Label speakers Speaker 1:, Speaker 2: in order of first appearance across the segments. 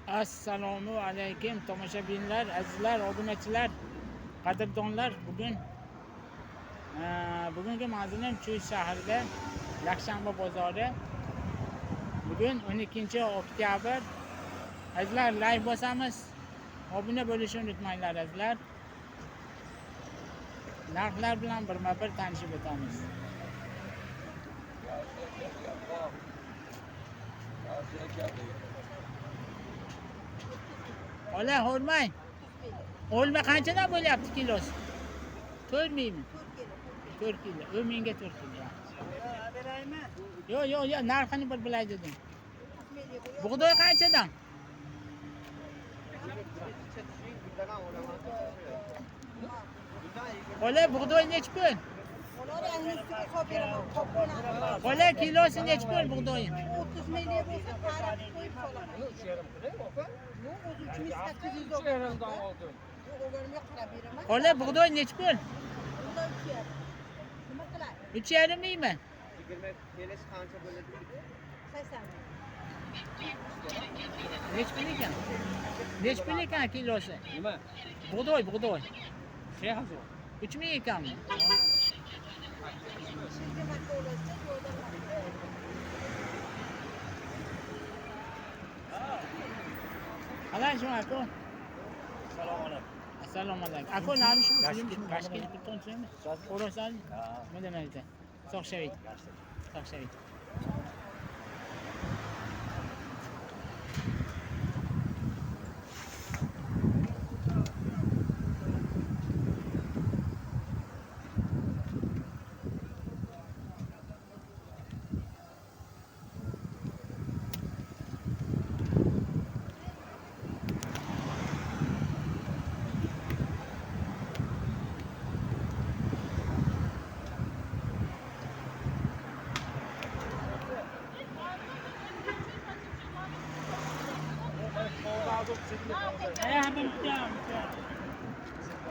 Speaker 1: Assalomu alaykum tomoshabinlar, azizlar, obunachilar, qadrdonlar. Bugungi manzilim Chust shahrida yakshanba bozori. Bugun 12-oktyabr. Azizlar, live bosamiz. Obuna bo'lishni unutmanglar azizlar. Narxlar bilan birma-bir tanishib o'tamiz. Ola hurmay. Olma qanchadan bo'lyapti kilosi? 4 mingmi? 4 kilo. O menga 4 kilo.
Speaker 2: Beraymi?
Speaker 1: Yo'q, narxini bir bilay dedim. Bug'doy qanchadan? Ola bug'doy nech pul? Ola kilosi nech pul bug'doyi?
Speaker 2: 30 million bo'lsa qarab qo'yib qolaman. Yo'q, o'zi 3800 o'g'irdan oldim. O'g'irga qarab beraman.
Speaker 1: Ola bug'doy nech pul?
Speaker 2: Bundan 2.5. Nima qilay?
Speaker 1: 3.5 mingmi?
Speaker 3: 20 kelesi qancha bo'ladi?
Speaker 2: 80 ming.
Speaker 1: Nech pul ekan? Nech pul ekan kilosi?
Speaker 3: Nima?
Speaker 1: Bug'doy.
Speaker 3: 3000.
Speaker 1: 3 ming ekanmi?
Speaker 2: Sizga makka o'lasa, yo'ldan makka.
Speaker 1: Qalay shu aka? Assalomu alaykum. Aka nami shu? Toshkent Turkmanistonmi? Xo'rosan? Nima aytdi? So'xshavit.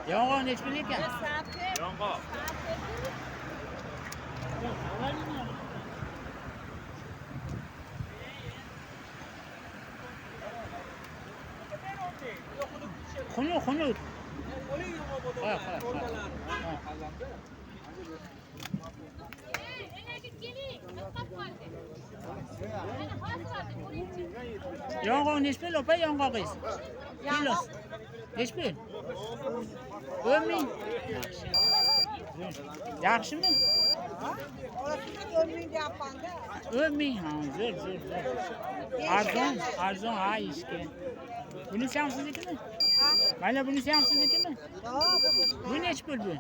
Speaker 1: Yong'oq nech pul ekan?
Speaker 3: Yong'oq.
Speaker 1: Xunuk. Qo'y. Yong'oq nech pul opa yong'oqingiz? Kilosi nech pul? 10 ming. Yaxshimi?
Speaker 2: Orasida 10 ming deyapman-da.
Speaker 1: 10 ming. Zo'r. Arzon ha ishga. Bunisi ham siznikimi?
Speaker 2: Ha?
Speaker 1: Mana bunisi ham siznikimi?
Speaker 2: Yo'q,
Speaker 1: Bu nech pul bu?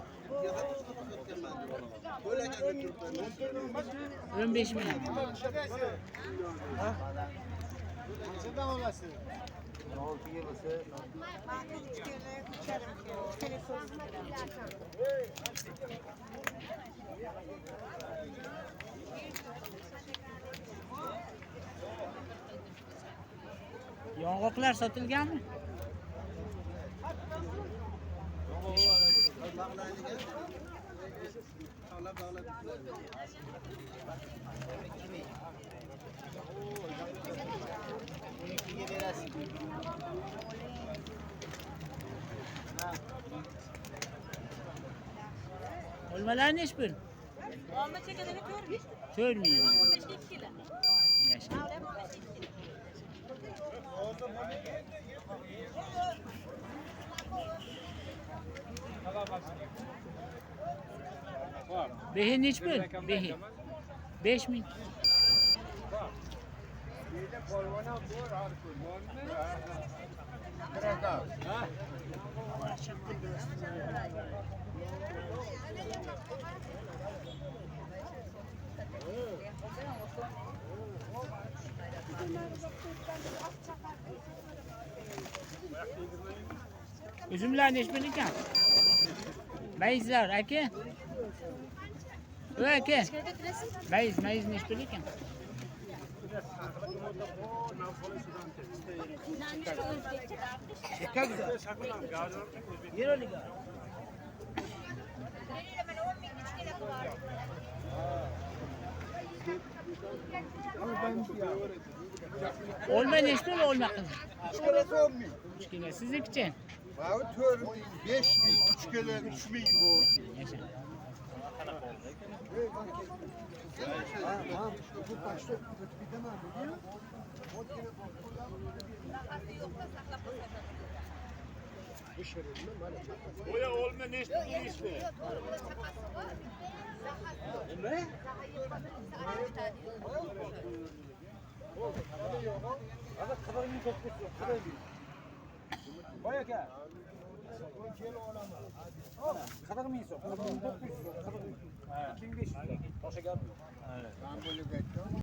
Speaker 1: 15 ming.
Speaker 3: Qanchadan olasiz? 6 yil bo'lsa,
Speaker 2: men 3 kilo, 3.5 kilo. Telefon.
Speaker 1: Yong'oqlar sotilganmi? Olmalar nech pul?
Speaker 4: Olma chekadagi 4 ming.
Speaker 1: 4 ming.
Speaker 4: 15 kilo.
Speaker 1: Yaxshi. Behi nech pul? Behi. 5 ming. Üzümler nech pul ekan? Mayizlar aka. O aka. Mayiz nech pul ekan? Olma neçta olma kız?
Speaker 5: 3 kere 10 bin.
Speaker 1: 3 kilo. Sizniki?
Speaker 5: Abi 4 bin, 5 bin, 3 kere 3 bin bu.
Speaker 1: Yaşa.
Speaker 3: Oya olma ne işte?
Speaker 6: Kadar mı yiyorsun? 900 lira. 2500 lira. Başa gelmiyor.
Speaker 5: Ben böyle bekliyorum.